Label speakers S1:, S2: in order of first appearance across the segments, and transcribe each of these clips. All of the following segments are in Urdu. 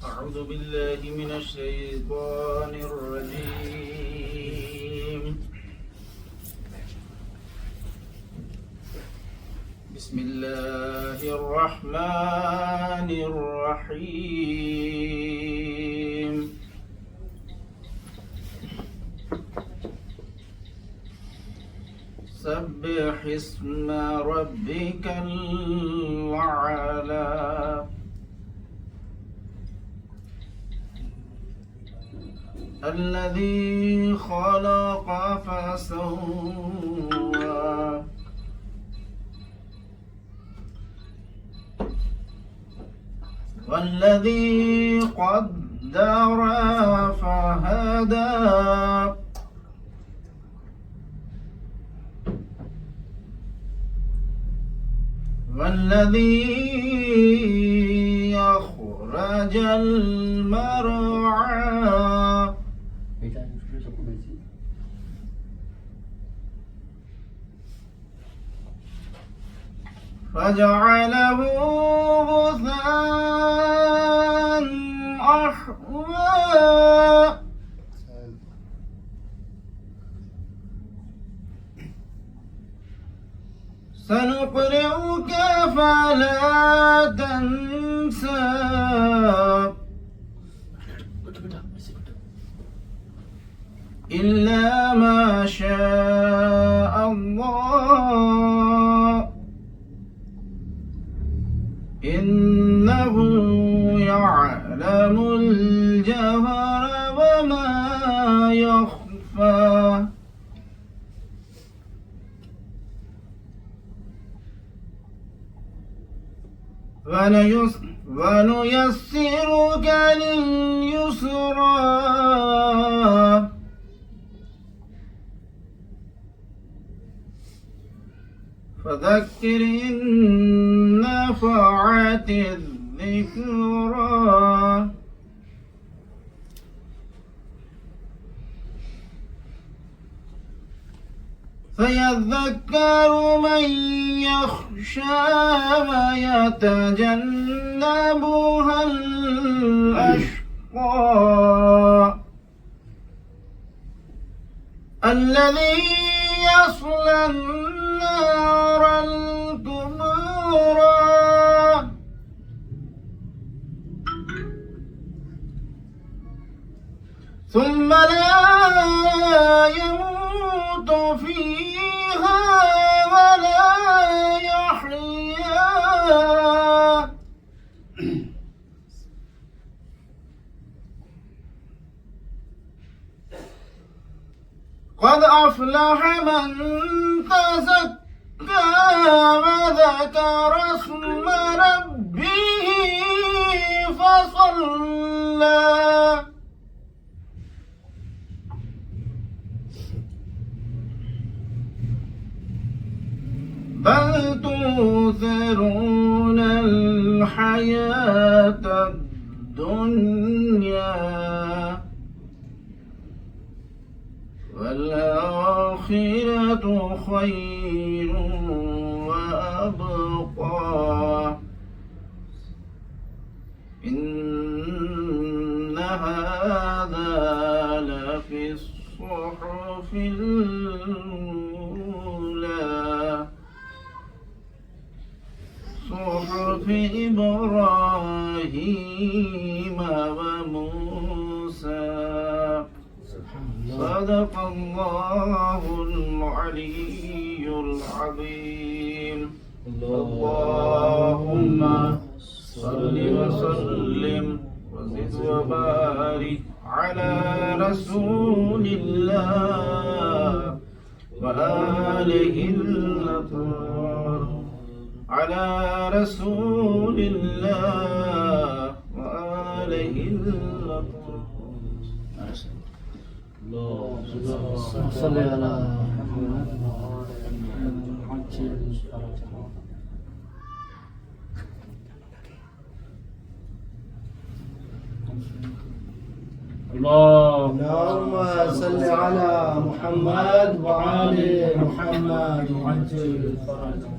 S1: أعوذ بالله من الشيطان الرجيم. بسم الله الرحمن الرحيم. سبح اسم ربك الأعلى. الذي خلق فسوى والذي قدر فهدى والذي أخرج المرعى فجعله غثاء أحوى. سنقرئك فلا تنسى إلا ما شاء الله إنه يعلم الجهر وما يخفى. ونيسرك لليسرى فذكر إن نفعت الذكرى. فيذكر من يخشى ويتجنبها الأشقى الذي يصلى النار الكبرى ثم لا يموت فيها ولا يحيا. قد أفلح من تزكى وذكر اسم ربه فصلى بل تؤثرون الحياة الدنيا والآخرة خير وأبقى. إن هذا لفي الصحف الأولى صحف إبراهيم وموسى. صدق الله العلي العظيم. اللهم صل وسلم وزد وبارك على رسول الله وآله الأطهار. على رسول الله وآله الأطهار.
S2: اللهم صل على محمد.
S3: الله
S2: اللهم صل على محمد وآل محمد وعجل فرجهم.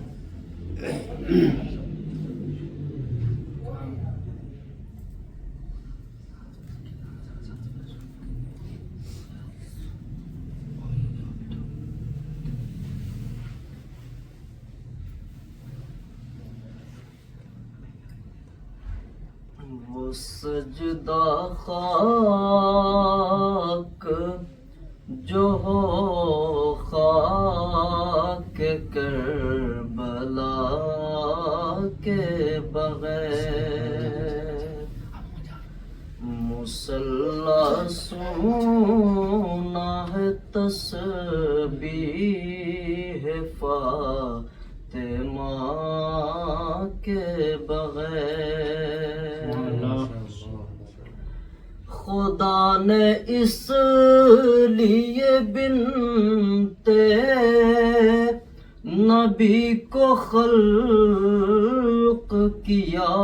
S3: وہ سجدہ خاک جو ہو خاک کربلا کے بغیر، مصلی سونا ہے تسبیح فاطمہ کے بغیر، خدا نے اس لیے بنتے نبی کو خلق کیا،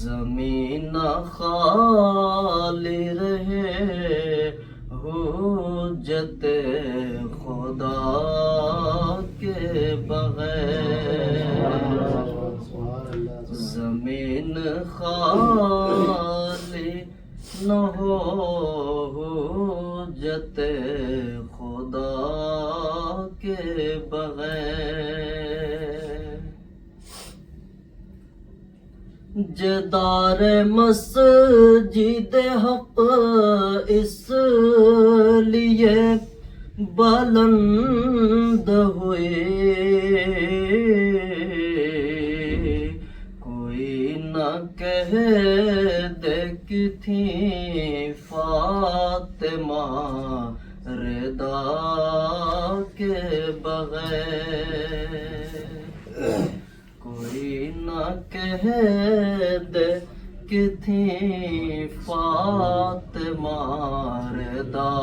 S3: زمین خالی رہے حجت خدا کے بغیر، زمین خالی نہ ہو حجت خدا کے بغیر، جدار مسجد حق اس لیے بلند ہوئے، کوئی نہ کہہ دے کہ تھیں فاطمہ رضا کے بغیر، کوئی نہ کہہ دے کہ تھیں فاطمہ رضا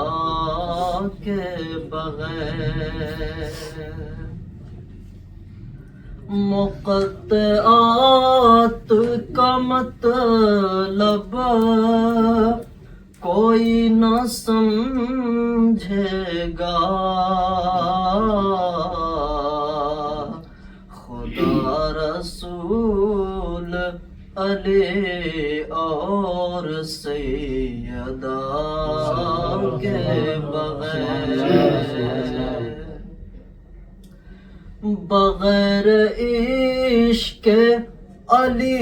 S3: کے بغیر، مقطعات کا مطلب کوئی نہ سمجھے گا، خدا رسول علی اور سیدہ کے بغیر، بغیر عشق علی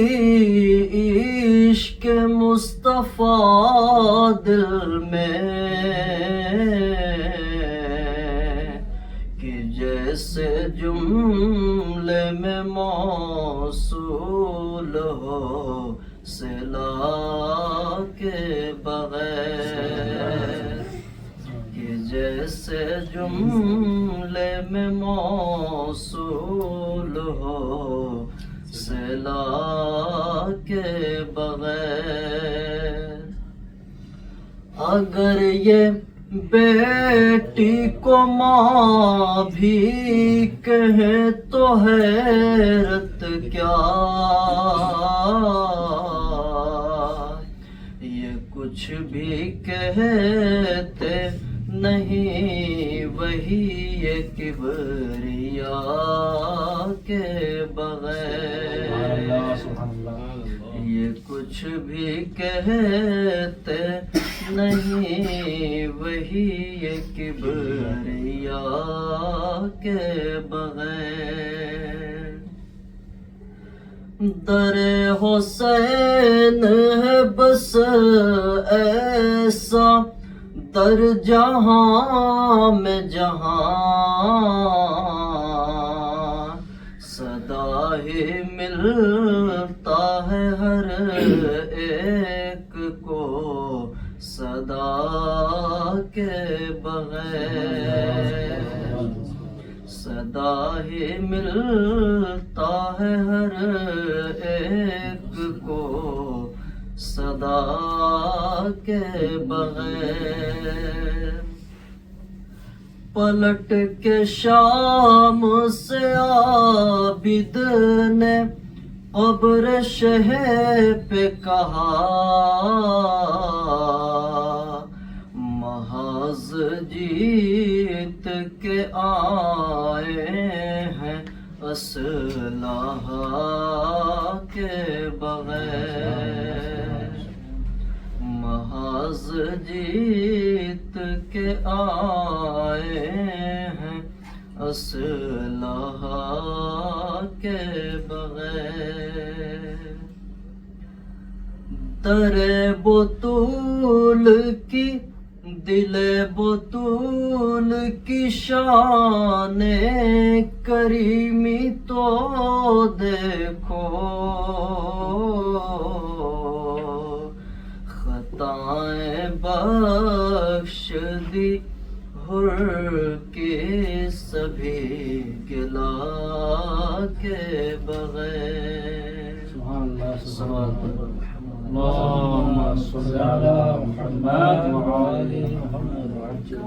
S3: عشق مصطفیٰ دل میں، کہ جیسے جملے میں موصول ہو صلہ کے بغیر، کہ جیسے جملے میں موصول ہو صلہ کے بغیر، اگر یہ بیٹی کو ماں بھی کہے تو حیرت کیا، یہ کچھ بھی کہتے نہیں وہی یہ کبریا کے بغیر، یہ کچھ بھی کہتے نہیں وہی یہ کبریا کے بغیر، در حسین ہے بس ایسا در جہاں میں جہاں، صدا ہی ملتا ہے ہر ایک کو صدا کے بغیر، صدا ہی ملتا ہے ہر ایک کو صدا کے بغیر، پلٹ کے شام سے عابد نے قبر شہ پہ کہا محض جیت کے آئے ہیں اسلحہ کے بغیر، محض جیت کے آئے ہیں اسلحہ کے بغیر۔ در بطول کی دل بطول کی شان کریمی تو دیکھو، خطائیں بخش دی حر کے سبھی گلا کے بغیر۔
S2: سبحان اللہ سبحان اللہ۔
S3: اللہم
S2: صل علی محمد وعلى آل محمد وعجل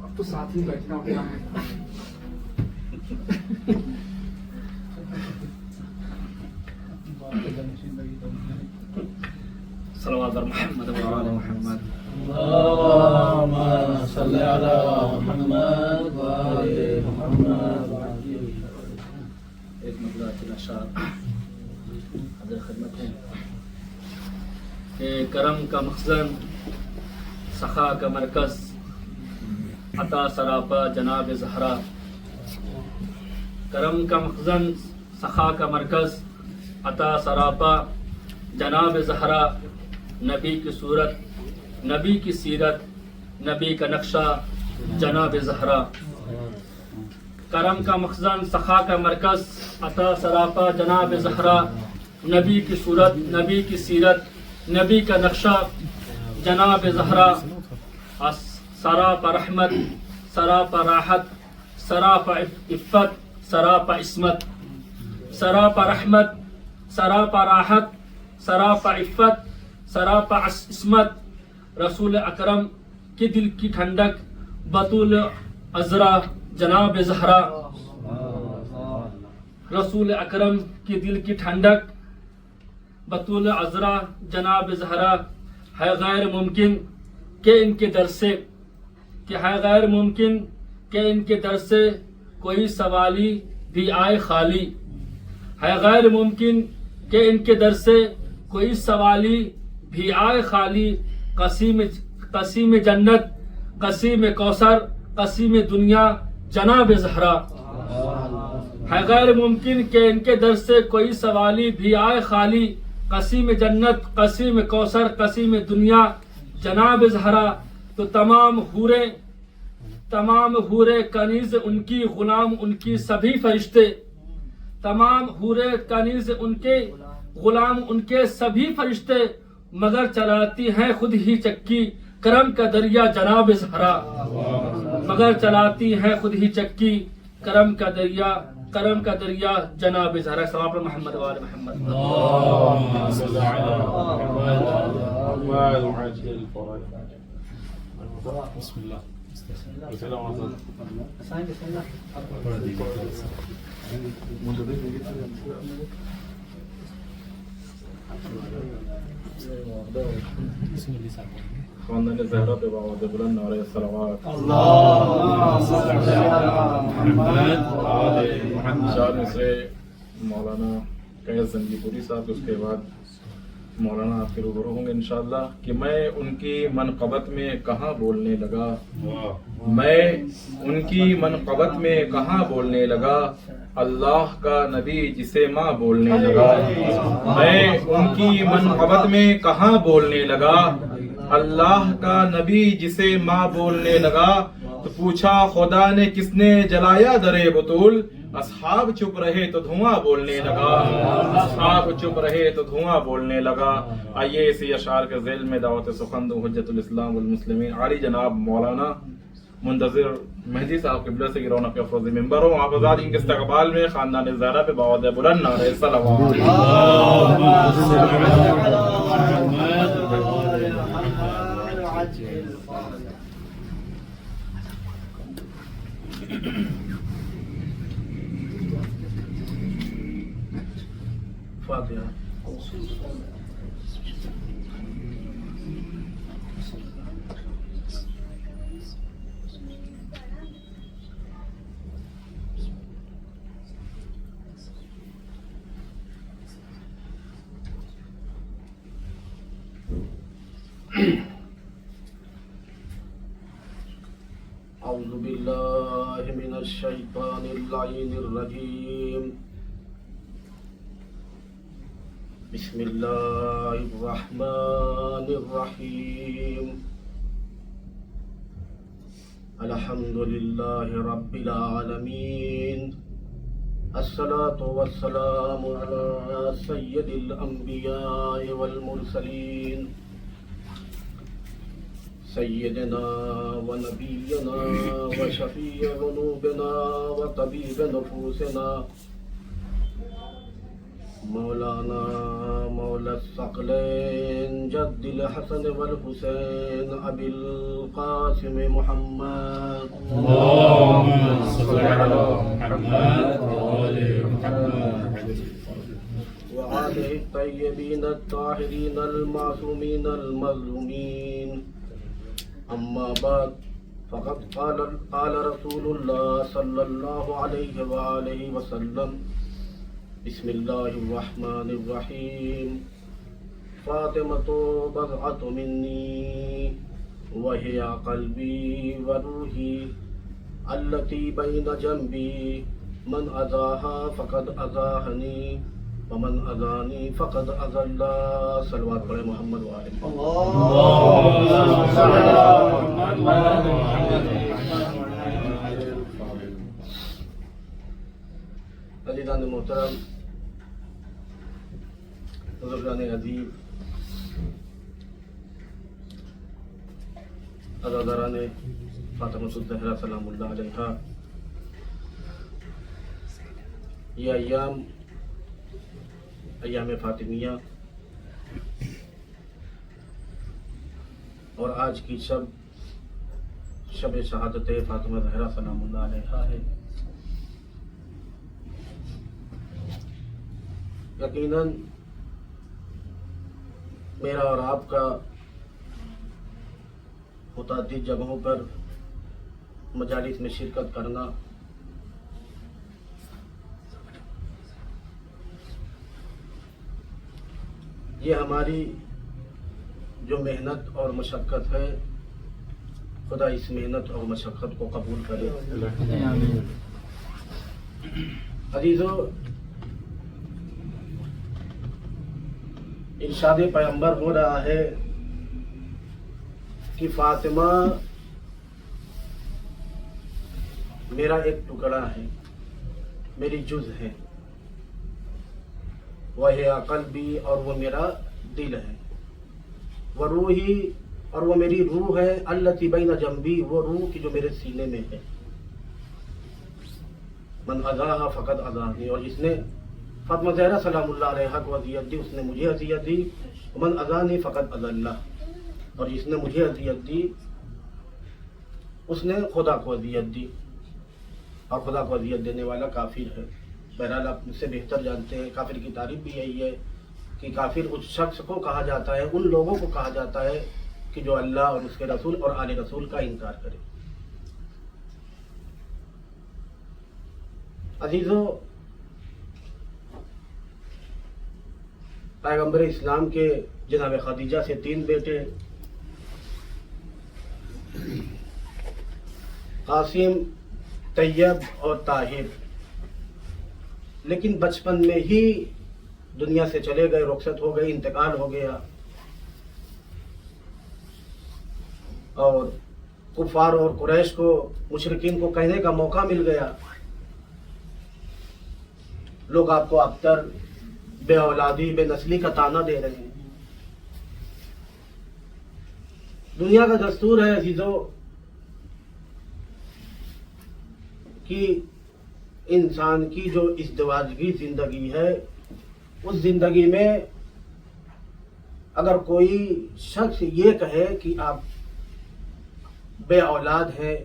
S4: اب تو ساتھ ہی بیٹھنا ہوتا ہے۔
S1: صلوات محمد وعلى محمد۔
S2: اللهم صل على محمد وآل محمد وعجل۔
S3: ایک مطلع کے اشعار حاضر خدمت ہے کہ کرم کا مخزن، سخا کا مرکز، عطا سراپا جناب زہرا۔ کرم کا مخزن، سخا کا مرکز، عطا سراپا جناب زہرا۔ نبی کی صورت، نبی کی سیرت، نبی کا نقشہ جناب زہرا۔ کرم کا مخزن، سخا کا مرکز، عطا سراپا جناب زہرا۔ نبی کی صورت، نبی کی سیرت، نبی کا نقشہ جناب زہرا۔ سراپا رحمت، سراپا راحت، سراپا عفت، سراپا عصمت۔ سراپا رحمت، سراپا راحت، سراپا عفت، سراپا عصمت۔ رسول اکرم کی دل کی ٹھنڈک، بطول عذرا جناب زہرا۔ رسول اکرم کی دل کی ٹھنڈک، بطول عذرا جناب زہرا۔ ہے غیر ممکن کہ ان کے در سے، ہے غیر ممکن کہ ان کے در سے کوئی سوالی بھی آئے خالی۔ ہے غیر ممکن کہ ان کے در سے کوئی سوالی بھی آئے خالی۔ قسیم جنت، قسیم کوثر، قسیم دنیا جناب زہرا۔ ہے غیر ممکن کہ ان کے در سے کوئی سوالی بھی آئے خالی۔ قسیم جنت، قسیم کوثر، قسیم دنیا جناب زہرا۔ تو تمام حورے کنیز ان کی، غلام ان کی سبھی فرشتے۔ تمام حورے کنیز ان کے، غلام ان کے سبھی فرشتے، مگر چلاتی ہیں خود ہی چکی کرم کا دریا جناب زہرا۔ مگر چلاتی ہیں خود ہی چکی کرم کا دریا، کرم کا دریا جناب زہرا۔ صلی محمد وآل محمد۔
S2: اللهم صل على محمد وآل وعجل فرجهم۔
S1: بسم اللہ۔ خاندان زہرا پہ باوجود بلند نعرہ صلوات۔
S2: اللهم صل على محمد وآل محمد۔
S1: چار میں سے مولانا قیس زنگی پوری صاحب، اس کے بعد مولانا آپ کے روبرو ہوں گے انشاءاللہ۔ کہ میں ان کی منقبت میں کہاں بولنے لگا، میں ان کی منقبت میں کہاں بولنے لگا، اللہ کا نبی جسے ماں بولنے لگا۔ میں ان کی منقبت میں کہاں بولنے لگا، اللہ کا نبی جسے ماں بولنے لگا۔ تو پوچھا خدا نے کس نے جلایا درے بطول، اصحاب چپ رہے تو دھواں بولنے لگا، اصحاب چپ رہے تو دھواں بولنے لگا۔ آئیے اسی اشعار کے ذیل میں دعوت سخن دو حجت الاسلام والمسلمین عالی جناب مولانا منتظر مہدی صاحب قبلہ سے گرون کے افروز ممبر ہوں آپ آزاد ان کے استقبال میں خاندان زہرا پہ باوض بلند نعرہ صلوات فاتحہ.
S5: أعوذ بالله من الشيطان اللعين الرجيم. بسم الله الرحمن الرحيم. الحمد لله رب العالمين. الصلاة والسلام على سيد الأنبياء والمرسلين سيدنا ونبينا وشفيع ذنوبنا وطبيب نفوسنا مولانا مولى الثقلين جد الحسن والحسين أبي القاسم محمد
S2: اللهم صل على محمد وآل محمد
S5: وآله الطيبين الطاهرين المعصومين المظلومين. أما بعد فقد قال رسول الله صلى الله عليه وآله وسلم بسم الله الرحمن الرحيم. فاطمة بضعة مني وهي قلبي وروحي التي بين جنبي من أذاها فقد أذاهني ومن أذاني فقد أذى الله. صلوات پڑھے محمد وآلہ عزیزان محترم، بزرگان عزیز، عزاداران فاطمہ الزہرا سلام اللہ علیہا، یہ ایام فاطمیہ اور آج کی شب شہادت فاطمہ زہرا سلام اللہ علیہا ہے. یقیناً میرا اور آپ کا متعدد جگہوں پر مجالس میں شرکت کرنا یہ ہماری جو محنت اور مشقت ہے، خدا اس محنت اور مشقت کو قبول کرے. عزیزو، ارشاد پیغمبر ہو رہا ہے کہ فاطمہ میرا ایک ٹکڑا ہے، میری جز ہے، وہ ہے قلبی اور وہ میرا دل ہے، وہ روحی اور وہ میری روح ہے، التی بین جنبی وہ روح کی جو میرے سینے میں ہے، من اذاها فقد اذانی، اور جس نے فاطمہ زہرا سلام اللہ علیہا کو اذیت دی اس نے مجھے اذیت دی، من اذانی فقد اذى اللہ، اور جس نے مجھے اذیت دی اس نے خدا کو اذیت دی، اور خدا کو اذیت دینے والا کافر ہے. بہرحال آپ مجھ سے بہتر جانتے ہیں کافر کی تعریف بھی یہی ہے کہ کافر اس شخص کو کہا جاتا ہے، ان لوگوں کو کہا جاتا ہے کہ جو اللہ اور اس کے رسول اور آل رسول کا انکار کرے. عزیزو، پیغمبر اسلام کے جناب خدیجہ سے 3 بیٹے، قاسم، طیب اور طاہر، لیکن بچپن میں ہی دنیا سے چلے گئے، رخصت ہو گئی، انتقال ہو گیا، اور کفار اور قریش کو، مشرکین کو کہنے کا موقع مل گیا. لوگ آپ کو ابتر، بے اولادی، بے نسلی کا طعنہ دے رہے ہیں. دنیا کا دستور ہے عزیزو کہ انسان کی جو ازدواجی زندگی ہے اس زندگی میں اگر کوئی شخص یہ کہے کہ آپ بے اولاد ہیں،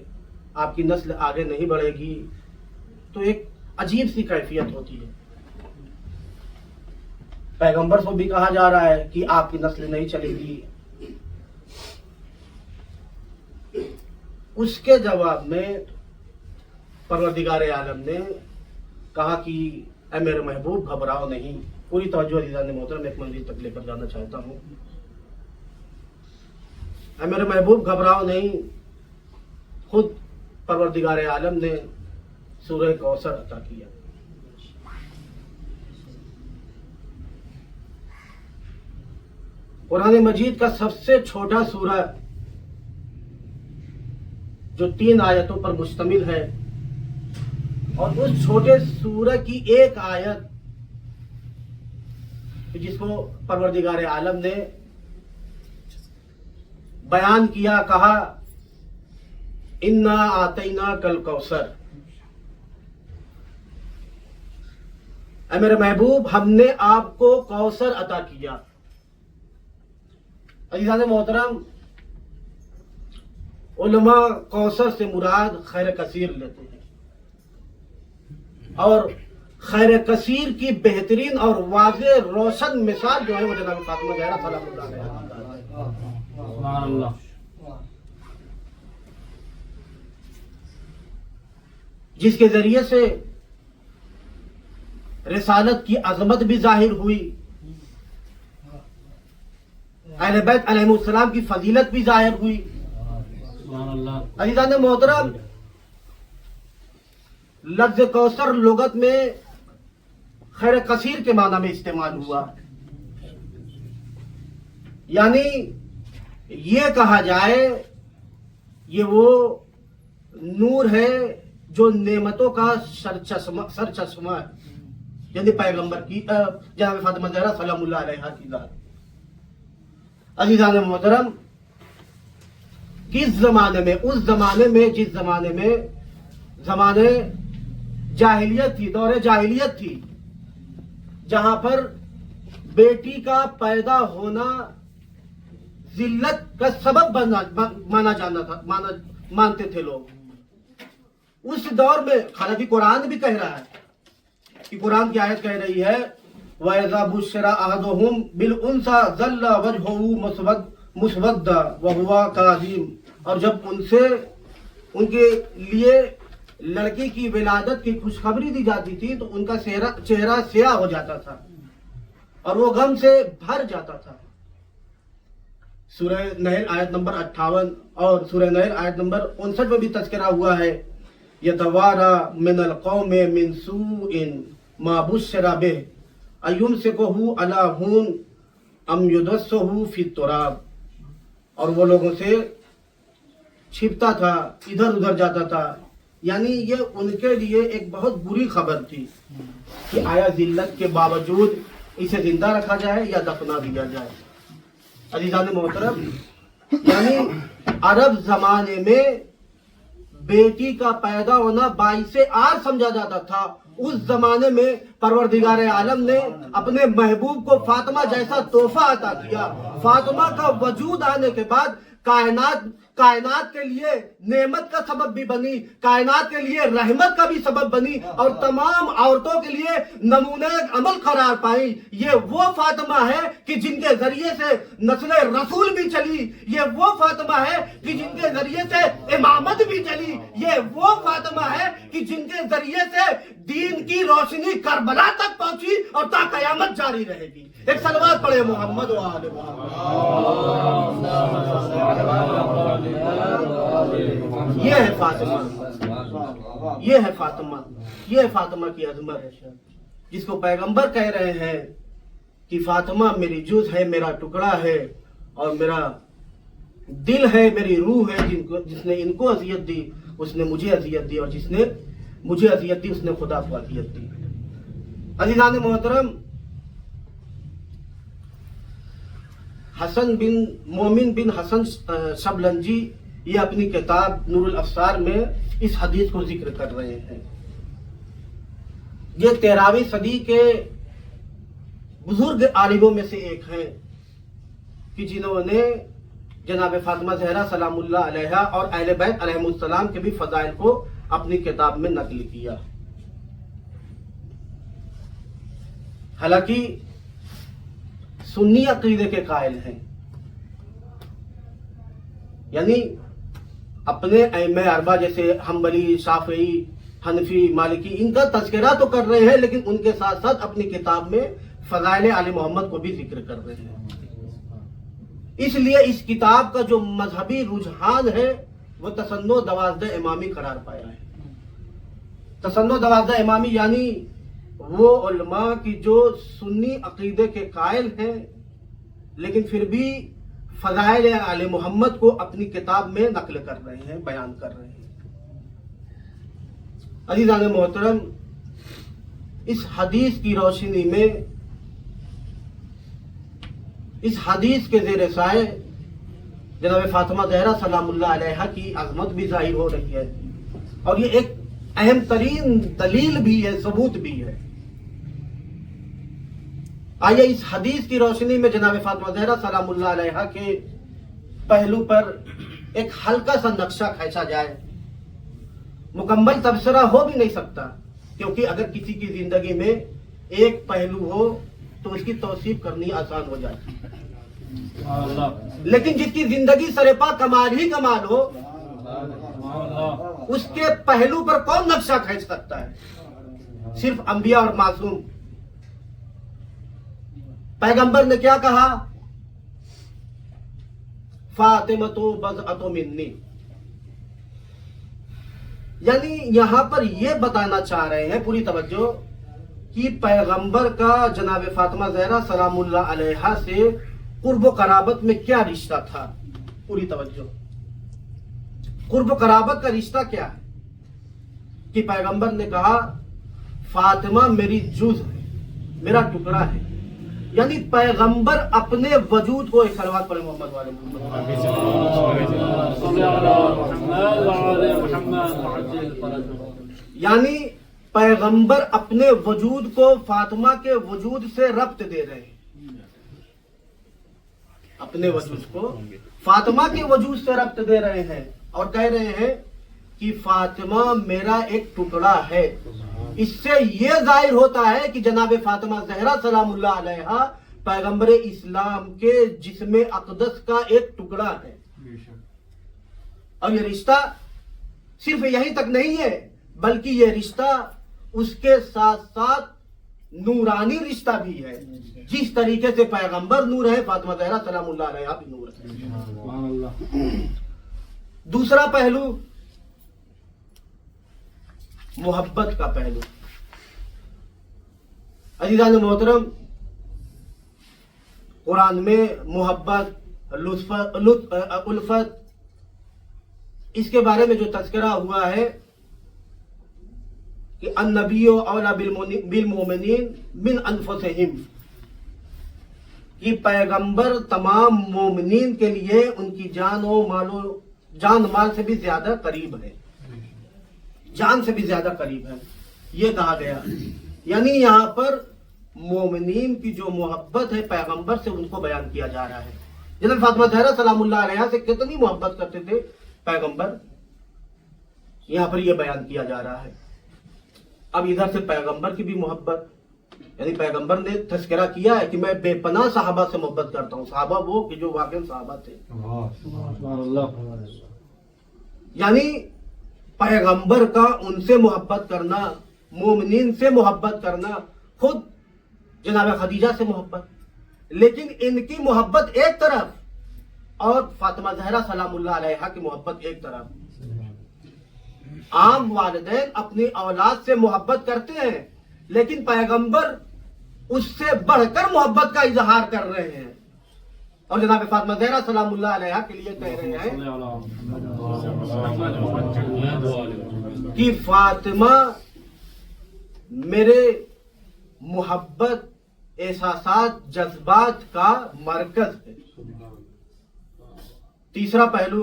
S5: آپ کی نسل آگے نہیں بڑھے گی، تو ایک عجیب سی کیفیت ہوتی ہے۔ پیغمبر کو بھی کہا جا رہا ہے کہ آپ کی نسل نہیں چلے گی، اس کے جواب میں پروردگار عالم نے کہا کہ اے میرے محبوب گھبراؤ نہیں۔ پوری توجہ عزیزان محترم ایک منزل تک لے کر جانا چاہتا ہوں۔ اے میرے محبوب گھبراؤ نہیں، خود پروردگار عالم نے سورہ کوثر عطا کیا۔ قرآن مجید کا سب سے چھوٹا سورہ جو 3 آیتوں پر مشتمل ہے، اور اس چھوٹے سورہ کی ایک آیت جس کو پروردگار عالم نے بیان کیا، کہا انا آتیناک الکوثر، اے میرے محبوب ہم نے آپ کو کوثر عطا کیا۔ عزیزان محترم، علماء کوثر سے مراد خیر کثیر لیتے ہیں، اور خیر کثیر کی بہترین اور واضح روشن مثال جو ہے وہ جناب فاطمہ زہرا سلام اللہ علیہا،
S2: سبحان اللہ،
S5: جس کے ذریعے سے رسالت کی عظمت بھی ظاہر ہوئی، اہل بیت علیہ السلام کی فضیلت بھی ظاہر ہوئی۔
S2: سبحان اللہ،
S5: عزیزان محترم، لفظ کوثر لغت میں خیر کثیر کے معنی میں استعمال ہوا، یعنی یہ کہا جائے یہ وہ نور ہے جو نعمتوں کا سرچشمہ ہے، یعنی پیغمبر کی جناب فاطمہ زہرا سلام اللہ علیہا کی ذات۔ عزیزان محترم، کس زمانے میں، اس زمانے میں جس زمانے میں زمانے جاہلیت تھی، دور جاہلیت تھی، جہاں پر بیٹی کا پیدا ہونا ذلت کا سبب مانا جانا تھا، مانتے تھے لوگ۔ اس دور میں حالانکہ قرآن بھی کہہ رہا ہے کہ قرآن کی آیت کہہ رہی ہے وَإِذَا بُشِّرَ أَحَدُهُم بِالْأُنثىٰ ظَلَّ وَجْهُهُ مُسْوَدًّا وَهُوَ كَظِيمٌ، اور جب ان کے لیے لڑکی کی ولادت کی خوشخبری دی جاتی تھی تو ان کا چہرہ سیاہ ہو جاتا تھا اور وہ غم سے بھر جاتا تھا۔ سورہ نحل آیت نمبر 58 اور سورہ نحل آیت نمبر 59 میں بھی تذکرہ ہوا ہے يَتَوَارَى مِنَ الْقَوْمِ مِنْ سُوءٍ مَا بُشِّرَ بِهِ أَيُمْسِكُهُ عَلَى هُونٍ أَمْ يُدَسُّهُ فِي التُّرَابِ، اور وہ لوگوں سے چھپتا تھا، ادھر ادھر جاتا تھا، یعنی یہ ان کے لیے ایک بہت بری خبر تھی کہ آیا ذلت کے باوجود اسے زندہ رکھا جائے یا دفنا دیا جائے۔ عزیزان محترم، یعنی عرب زمانے میں بیٹی کا پیدا ہونا باعث عار سمجھا جاتا تھا۔ اس زمانے میں پروردگار عالم نے اپنے محبوب کو فاطمہ جیسا تحفہ عطا کیا۔ فاطمہ کا وجود آنے کے بعد کائنات کے لیے نعمت کا سبب بھی بنی، کائنات کے لیے رحمت کا بھی سبب بنی، اور تمام عورتوں کے لیے نمونہ عمل قرار پائی۔ یہ وہ فاطمہ ہے کہ جن کے ذریعے سے نسل رسول بھی چلی، یہ وہ فاطمہ ہے کہ جن کے ذریعے سے امامت بھی چلی، یہ وہ فاطمہ ہے کہ جن کے ذریعے سے دین کی روشنی کربلا تک پہنچی اور تا قیامت جاری رہے گی۔ ایک صلوات پڑھے محمد و آل محمد۔ یہ ہے فاطمہ، یہ ہے فاطمہ، یہ ہے فاطمہ کی عظمت، جس کو پیغمبر کہہ رہے ہیں کہ فاطمہ میری جز ہے، میرا ٹکڑا ہے، اور میرا دل ہے، میری روح ہے۔ جس نے ان کو اذیت دی اس نے مجھے اذیت دی، اور جس نے مجھے اذیت دی اس نے خدا کو اذیت دی۔ عزیزان محترم، حسن بن مومن بن حسن شبلنجی یہ اپنی کتاب نور الابصار میں اس حدیث کو ذکر کر رہے ہیں۔ یہ 13ویں صدی کے بزرگ عالموں میں سے ایک ہیں کہ جنہوں نے جناب فاطمہ زہرا سلام اللہ علیہا اور اہل بیت علیہم السلام کے بھی فضائل کو اپنی کتاب میں نقل کیا۔ حالانکہ سنی عقیدے کے قائل ہیں، یعنی اپنے ائمہ اربعہ جیسے حنبلی، شافعی، حنفی، مالکی ان کا تذکرہ تو کر رہے ہیں، لیکن ان کے ساتھ ساتھ اپنی کتاب میں فضائل آل محمد کو بھی ذکر کر رہے ہیں۔ اس لیے اس کتاب کا جو مذہبی رجحان ہے وہ تسنہ 12 امامی قرار پایا ہے۔ تسنہ 12 امامی یعنی وہ علماء کی جو سنی عقیدے کے قائل ہیں لیکن پھر بھی فضائل آل محمد کو اپنی کتاب میں نقل کر رہے ہیں، بیان کر رہے ہیں۔ عزیزان محترم، اس حدیث کی روشنی میں، اس حدیث کے زیر سائے جناب فاطمہ زہرا سلام اللہ علیہا کی عظمت بھی ظاہر ہو رہی ہے، اور یہ ایک اہم ترین دلیل بھی ہے، ثبوت بھی ہے۔ آئیے اس حدیث کی روشنی میں جناب فاطمہ زہرا سلام اللہ علیہا کے پہلو پر ایک ہلکا سا نقشہ کھینچا جائے۔ مکمل تبصرہ ہو بھی نہیں سکتا، کیونکہ اگر کسی کی زندگی میں ایک پہلو ہو تو اس کی توصیف کرنی آسان ہو جاتی ہے، لیکن جس کی زندگی سرپا کمال ہی کمال ہو، اس کے پہلو پر کون نقشہ کھینچ سکتا ہے؟ صرف انبیاء اور معصوم۔ پیغمبر نے کیا کہا؟ فاطمۃ بضعۃ منی، یعنی یہاں پر یہ بتانا چاہ رہے ہیں، پوری توجہ، کہ پیغمبر کا جناب فاطمہ زہرا سلام اللہ علیہا سے قرب و قرابت میں کیا رشتہ تھا۔ پوری توجہ، قرب و قرابت کا رشتہ کیا ہے کہ پیغمبر نے کہا فاطمہ میری جز ہے، میرا ٹکڑا ہے، یعنی پیغمبر اپنے وجود کو، ایک صلوات پڑھیں محمد والے محمد، یعنی پیغمبر اپنے وجود کو فاطمہ کے وجود سے ربط دے رہے ہیں، اپنے وجود کو فاطمہ کے وجود سے ربط دے رہے ہیں، اور کہہ رہے ہیں کہ فاطمہ میرا ایک ٹکڑا ہے۔ اس سے یہ ظاہر ہوتا ہے کہ جناب فاطمہ زہرا سلام اللہ علیہا پیغمبر اسلام کے جسم اقدس کا ایک ٹکڑا ہے، اور یہ رشتہ صرف یہیں تک نہیں ہے، بلکہ یہ رشتہ اس کے ساتھ ساتھ نورانی رشتہ بھی ہے۔ جس طریقے سے پیغمبر نور ہے، فاطمہ زہرا سلام اللہ علیہا بھی نور ہے۔ دوسرا پہلو، محبت کا پہلو۔ عزیزان محترم، قرآن میں محبت، الفت، اس کے بارے میں جو تذکرہ ہوا ہے کہ النبی اولی بالمؤمنین من انفسہم، کہ پیغمبر تمام مومنین کے لیے ان کی جان مال سے بھی زیادہ قریب ہے، جان سے بھی زیادہ قریب ہے، یہ کہا گیا۔ یعنی یہاں پر مومنین کی جو محبت ہے پیغمبر سے، ان کو بیان کیا جا رہا ہے۔ جناب فاطمہ زہرا سلام اللہ علیہا سے کتنی محبت کرتے تھے پیغمبر، یہاں پر یہ بیان کیا جا رہا ہے۔ اب ادھر سے پیغمبر کی بھی محبت، یعنی پیغمبر نے تذکرہ کیا ہے کہ میں بے پناہ صحابہ سے محبت کرتا ہوں، صحابہ وہ کہ جو واقعی صحابہ تھے، یعنی پیغمبر کا ان سے محبت کرنا، مومنین سے محبت کرنا، خود جناب خدیجہ سے محبت، لیکن ان کی محبت ایک طرف اور فاطمہ زہرا سلام اللہ علیہا کی محبت ایک طرف۔ عام والدین اپنی اولاد سے محبت کرتے ہیں، لیکن پیغمبر اس سے بڑھ کر محبت کا اظہار کر رہے ہیں، اور جناب فاطمہ زہرا سلام اللہ علیہا کے لیے کہہ رہے ہیں کہ فاطمہ میرے محبت، احساسات، جذبات کا مرکز ہے۔ تیسرا پہلو،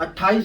S5: 28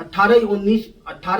S5: 18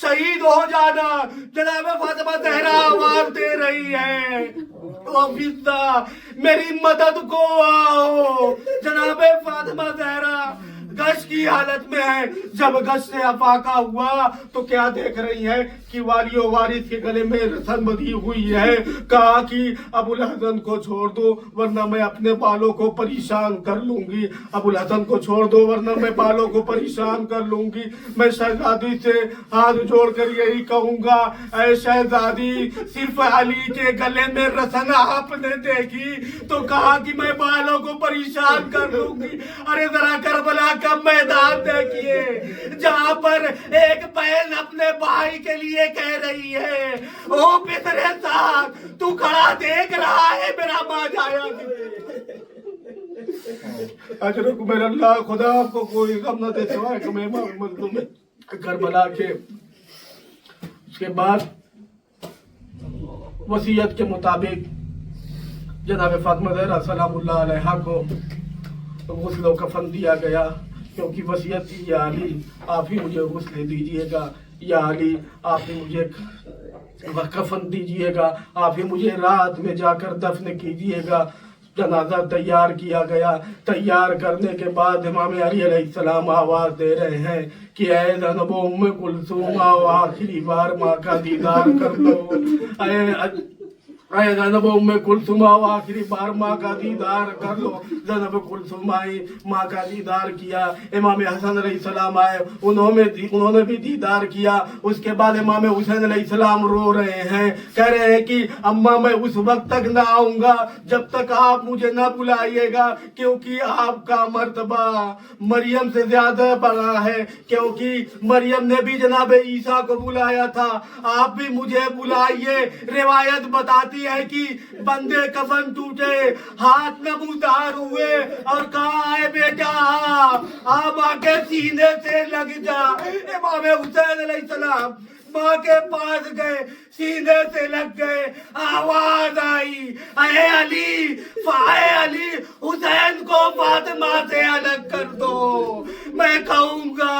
S5: شہید ہو جانا. جناب فاطمہ زہرا آواز دے رہی ہے او فضہ میری مدد کو آؤ. جناب فاطمہ زہرا گشت کی حالت میں ہے. جب گشت سے افاقہ ہوا تو کیا دیکھ رہی ہے کہ والی و وارث کے گلے میں رسن بندھی ہوئی ہے. کہا کہ ابو الحسن کو چھوڑ دو ورنہ میں اپنے بالوں کو پریشان کر لوں گی. ابو الحسن کو چھوڑ دو ورنہ میں بالوں کو پریشان کر لوں گی. میں شہزادی سے ہاتھ جوڑ کر یہی کہوں گا اے شہزادی صرف علی کے گلے میں رسن آپ نے دیکھی تو کہا کہ میں بالوں کو پریشان کر لوں گی. ارے ذرا کربلا کا میدان دیکھیے جہاں پر ایک بہن اپنے بھائی کے لیے کہہ رہی ہے او پترے ساتھ تو کھڑا دیکھ رہا ہے میرا ماں جایا. اجرک میرا اللہ خدا آپ کو کوئی غم نہ دے سوائے کہ میں مظلوم کربلا کے. اس کے بعد وصیت کے مطابق جناب فاطمہ زہرا سلام اللہ علیہا کو غسل و کفن دیا گیا کیونکہ وصیت تھی یا علی آپ ہی مجھے غسل دیجئے گا, یا علی آپ ہی مجھے کفن دیجئے گا, آپ ہی مجھے رات میں جا کر دفن کیجئے گا. جنازہ تیار کیا گیا. تیار کرنے کے بعد امام علی علیہ السلام آواز دے رہے ہیں کہ اے زینب ام کلثوم آؤ آخری بار ماں کا دیدار کر لو. اے زینب ام کلثوم آؤ آخری بار ماں کا دیدار کر لو. زینب کلثوم آئی, ماں کا دیدار کیا. امام حسن علیہ السلام آئے, انہوں نے بھی دیدار کیا. اس کے بعد امام حسین علیہ السلام رو رہے ہیں, کہہ رہے ہیں کہ اماں میں اس وقت تک نہ آؤں گا جب تک آپ مجھے نہ بلائیے گا, کیونکہ آپ کا مرتبہ مریم سے زیادہ بڑا ہے. کیونکہ مریم نے بھی جناب عیسیٰ کو بلایا تھا, آپ بھی مجھے بلائیے. روایت بتاتی ہے کہ بندے کفن ٹوٹے, ہاتھ نمودار ہوئے اور کہا اے بیٹا آپ آ کے سینے سے لگ جا. امام حسین علیہ السلام ماں کے پاس گئے, سینے سے لگ گئے. آواز آئی اے علی حسین کو فاطمہ سے الگ کر دو. میں کہوں گا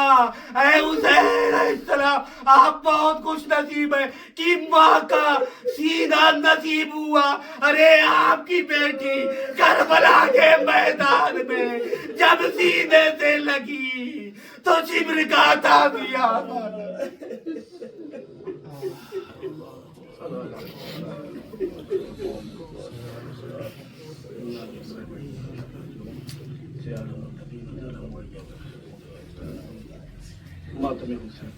S5: اے حسین علیہ السلام آپ بہت خوش نصیب ہیں کہ ماں کا سینہ نصیب ہوا. ارے آپ کی بیٹی کربلا کے میدان میں جب سینے سے لگی تو شبر کا تھا دیا. ماتم حسین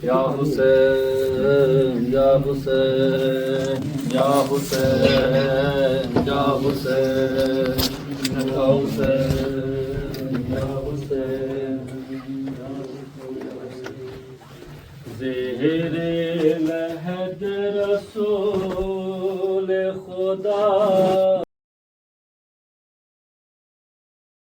S2: یا حسین یا حسین یا حسین یا حسین یا حسین یا حسین. زہر مہد رسول خدا